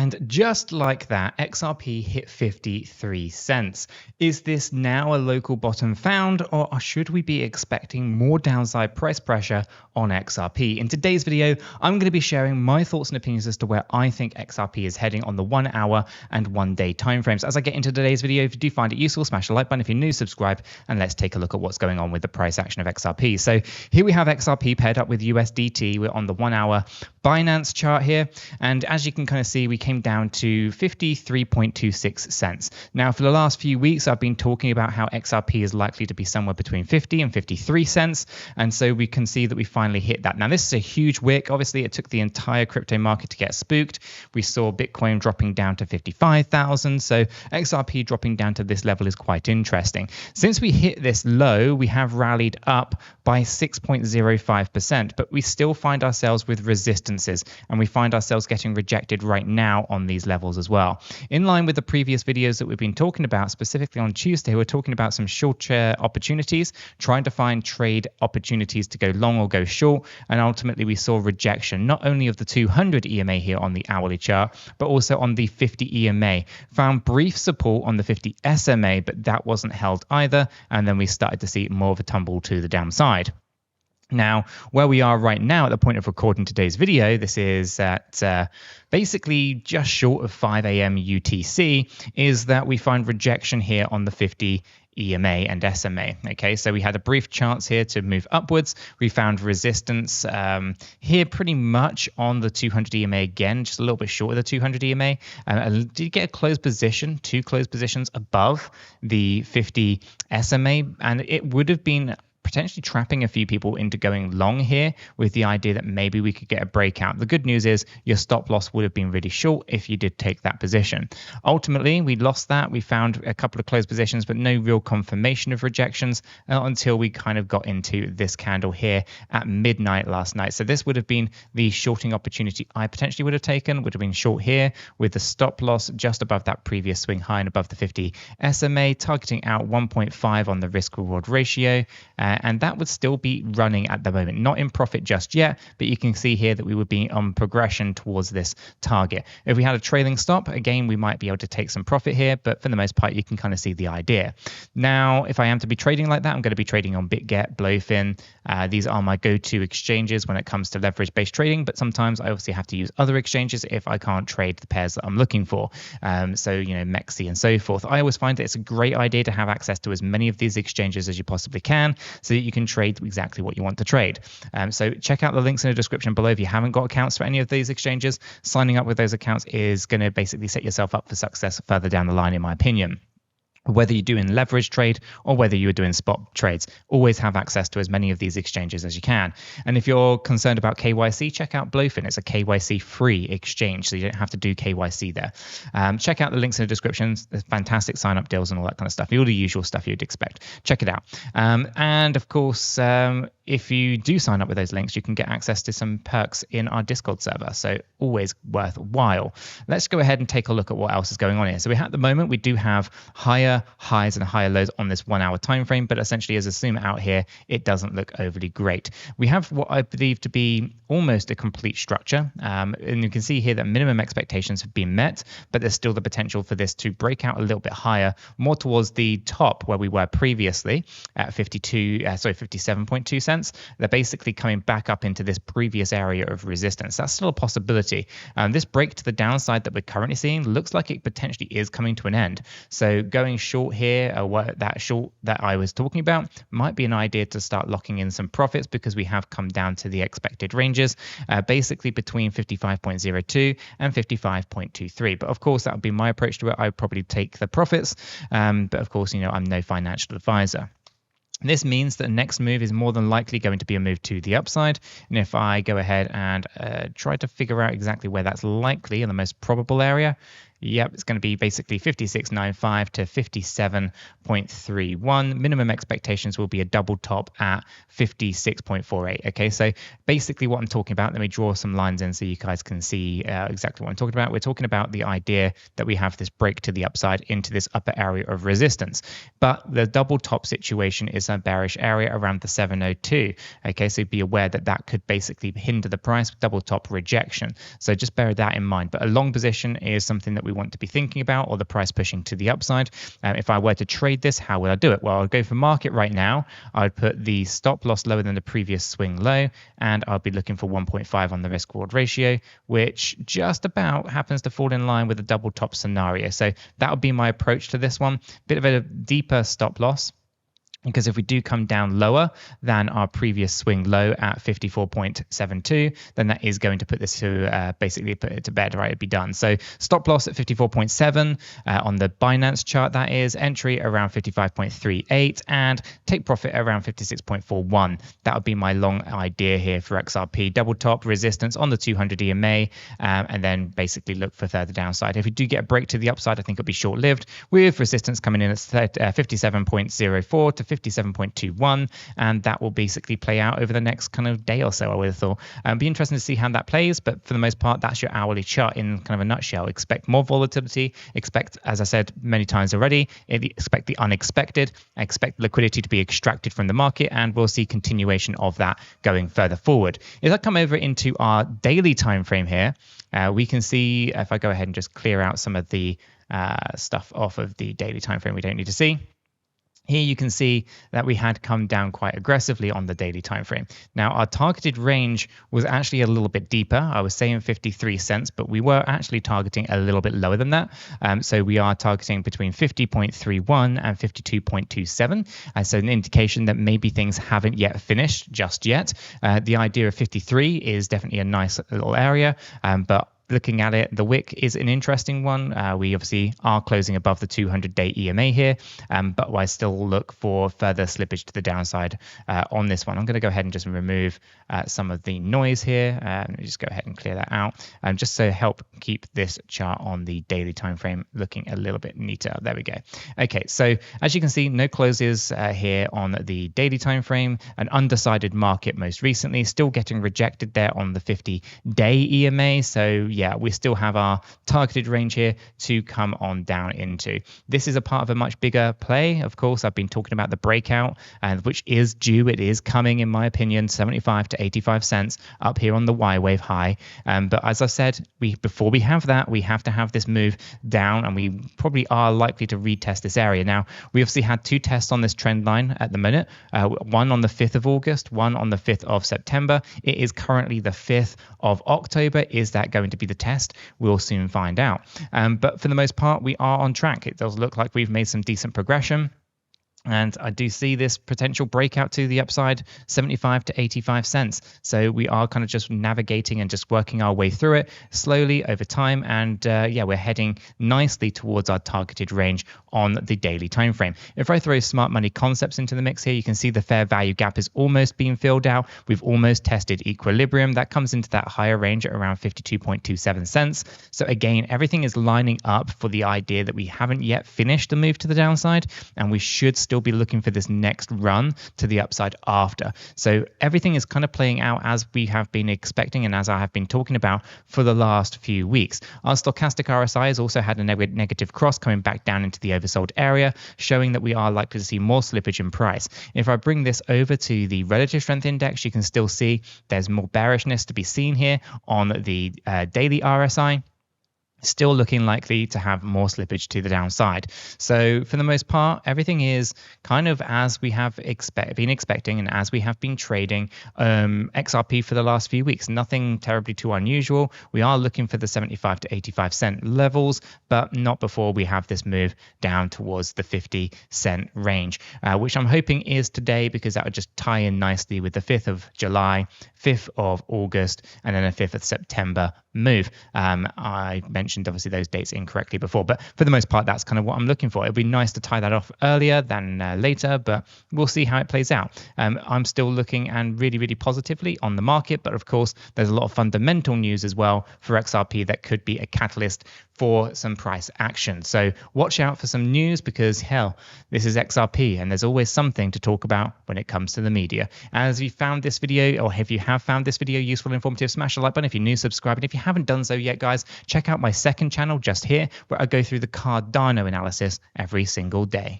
And just like that, XRP hit 53 cents. Is this now a local bottom found, or should we be expecting more downside price pressure on XRP? In today's video, I'm going to be sharing my thoughts and opinions as to where I think XRP is heading on the 1 hour and 1 day timeframes. As I get into today's video, if you do find it useful, smash the like button. If you're new, subscribe, and let's take a look at what's going on with the price action of XRP. So here we have XRP paired up with USDT. We're on the 1 hour Binance chart here, and as you can kind of see, we came down to 53.26 cents. Now, for the last few weeks, I've been talking about how XRP is likely to be somewhere between 50 and 53 cents, and so we can see that we finally hit that. Now, this is a huge wick. Obviously, it took the entire crypto market to get spooked. We saw Bitcoin dropping down to 55,000, so XRP dropping down to this level is quite interesting. Since we hit this low, we have rallied up by 6.05%, but we still find ourselves with resistances, and we find ourselves getting rejected right now on these levels as well. In line with the previous videos that we've been talking about, specifically on Tuesday, we're talking about some short share opportunities, trying to find trade opportunities to go long or go short, and ultimately we saw rejection not only of the 200 EMA here on the hourly chart, but also on the 50 EMA. Found brief support on the 50 SMA, but that wasn't held either, and then we started to see more of a tumble to the downside. Now, where we are right now at the point of recording today's video, this is at basically just short of 5 a.m. UTC, is that we find rejection here on the 50 EMA and SMA. Okay, so we had a brief chance here to move upwards. We found resistance here pretty much on the 200 EMA again, just a little bit short of the 200 EMA. Did get a closed position, two closed positions above the 50 SMA, and it would have been potentially trapping a few people into going long here with the idea that maybe we could get a breakout. The good news is your stop loss would have been really short if you did take that position. Ultimately, we lost that. We found a couple of closed positions, but no real confirmation of rejections until we kind of got into this candle here at midnight last night. So this would have been the shorting opportunity I potentially would have taken, would have been short here with the stop loss just above that previous swing high and above the 50 SMA, targeting out 1.5 on the risk reward ratio. And that would still be running at the moment, not in profit just yet, but you can see here that we would be on progression towards this target. If we had a trailing stop, again, we might be able to take some profit here, but for the most part, you can kind of see the idea. Now, if I am to be trading like that, I'm going to be trading on BitGet, Blowfin. These are my go-to exchanges when it comes to leverage-based trading, but sometimes I obviously have to use other exchanges if I can't trade the pairs that I'm looking for. So, you know, 𝗕𝗄𝗄 and so forth. I always find that it's a great idea to have access to as many of these exchanges as you possibly can, so that you can trade exactly what you want to trade. So check out the links in the description below if you haven't got accounts for any of these exchanges. Signing up with those accounts is going to basically set yourself up for success further down the line, in my opinion. Whether you're doing leverage trade or whether you're doing spot trades, always have access to as many of these exchanges as you can. And if you're concerned about KYC, check out Blowfin. It's a KYC free exchange, so you don't have to do KYC there. Check out the links in the description. There's fantastic sign up deals and all that kind of stuff. All the usual stuff you'd expect. Check it out. And of course, if you do sign up with those links, you can get access to some perks in our Discord server. So always worthwhile. Let's go ahead and take a look at what else is going on here. So at the moment, we do have higher highs and higher lows on this 1 hour time frame, but essentially as a zoom out here, it doesn't look overly great. We have what I believe to be almost a complete structure, and you can see here that minimum expectations have been met, but there's still the potential for this to break out a little bit higher, more towards the top where we were previously at 57.2 cents. They're basically coming back up into this previous area of resistance. That's still a possibility. This break to the downside that we're currently seeing looks like it potentially is coming to an end. So going short here, that short that I was talking about, might be an idea to start locking in some profits, because we have come down to the expected ranges, basically between 55.02 and 55.23. But of course, that would be my approach to it. I would probably take the profits. But of course, you know, I'm no financial advisor. This means that the next move is more than likely going to be a move to the upside. And if I go ahead and try to figure out exactly where that's likely in the most probable area, Yep, it's going to be basically 56.95 to 57.31. Minimum expectations will be a double top at 56.48. Okay, so basically what I'm talking about, let me draw some lines in so you guys can see exactly what I'm talking about. We're talking about the idea that we have this break to the upside into this upper area of resistance. But the double top situation is a bearish area around the 702. Okay, so be aware that that could basically hinder the price, double top rejection. So just bear that in mind. But a long position is something that we want to be thinking about, or the price pushing to the upside. If I were to trade this, how would I do it? Well, I'll go for market right now. I'd put the stop loss lower than the previous swing low, and I'll be looking for 1.5 on the risk reward ratio, which just about happens to fall in line with a double top scenario. So that would be my approach to this one. Bit of a deeper stop loss, because if we do come down lower than our previous swing low at 54.72, then that is going to put this to basically put it to bed, right? It'd be done. So stop loss at 54.7 on the Binance chart, that is entry around 55.38 and take profit around 56.41. That would be my long idea here for XRP. Double top resistance on the 200 EMA, and then basically look for further downside. If we do get a break to the upside, I think it'll be short-lived, with resistance coming in at 57.04 to 57.21, and that will basically play out over the next kind of day or so, I would have thought. Be interesting to see how that plays, but for the most part, that's your hourly chart in kind of a nutshell. Expect more volatility, expect, as I said many times already, expect the unexpected, expect liquidity to be extracted from the market, and we'll see continuation of that going further forward. If I come over into our daily time frame here, we can see, if I go ahead and just clear out some of the stuff off of the daily time frame we don't need to see. Here you can see that we had come down quite aggressively on the daily time frame. Now, our targeted range was actually a little bit deeper. I was saying 53 cents, but we were actually targeting a little bit lower than that. So we are targeting between 50.31 and 52.27. So an indication that maybe things haven't yet finished just yet. The idea of 53 is definitely a nice little area, but looking at it, the wick is an interesting one. We obviously are closing above the 200-day EMA here, but I still look for further slippage to the downside on this one. I'm going to go ahead and just remove some of the noise here. Let me just go ahead and clear that out, just to help keep this chart on the daily time frame looking a little bit neater. There we go. Okay, so as you can see, no closes here on the daily time frame. An undecided market most recently, still getting rejected there on the 50-day EMA. So yeah, we still have our targeted range here to come on down into. This is a part of a much bigger play. Of course, I've been talking about the breakout, which is due. It is coming, in my opinion, 75 to 85 cents up here on the Y wave high. But as I said, before we have that, we have to have this move down, and we probably are likely to retest this area. Now, we obviously had two tests on this trend line at the minute, one on the 5th of August, one on the 5th of September. It is currently the 5th of October. Is that going to be the test? We'll soon find out. But for the most part, we are on track. It does look like we've made some decent progression. And I do see this potential breakout to the upside, 75 to 85 cents. So we are kind of just navigating and just working our way through it slowly over time. And yeah, we're heading nicely towards our targeted range on the daily time frame. If I throw smart money concepts into the mix here, you can see the fair value gap is almost being filled out. We've almost tested equilibrium. That comes into that higher range at around 52.27 cents. So again, everything is lining up for the idea that we haven't yet finished the move to the downside, and we should still be looking for this next run to the upside after. So everything is kind of playing out as we have been expecting and as I have been talking about for the last few weeks. Our stochastic RSI has also had a negative cross coming back down into the oversold area, showing that we are likely to see more slippage in price. If I bring this over to the relative strength index, you can still see there's more bearishness to be seen here on the daily RSI. Still looking likely to have more slippage to the downside. So for the most part, everything is kind of as we have been expecting and as we have been trading XRP for the last few weeks. Nothing terribly too unusual. We are looking for the 75 to 85 cent levels, but not before we have this move down towards the 50 cent range, which I'm hoping is today, because that would just tie in nicely with the 5th of July, 5th of August, and then a 5th of September move. I mentioned mentioned obviously those dates incorrectly before. But for the most part, that's kind of what I'm looking for. It'd be nice to tie that off earlier than later, but we'll see how it plays out. I'm still looking and really, really positively on the market, but of course, there's a lot of fundamental news as well for XRP that could be a catalyst for some price action. So watch out for some news because, hell, this is XRP and there's always something to talk about when it comes to the media. As you found this video, or if you have found this video useful and informative, smash the like button. If you're new, subscribe. And if you haven't done so yet, guys, check out my second channel just here where I go through the Cardano analysis every single day.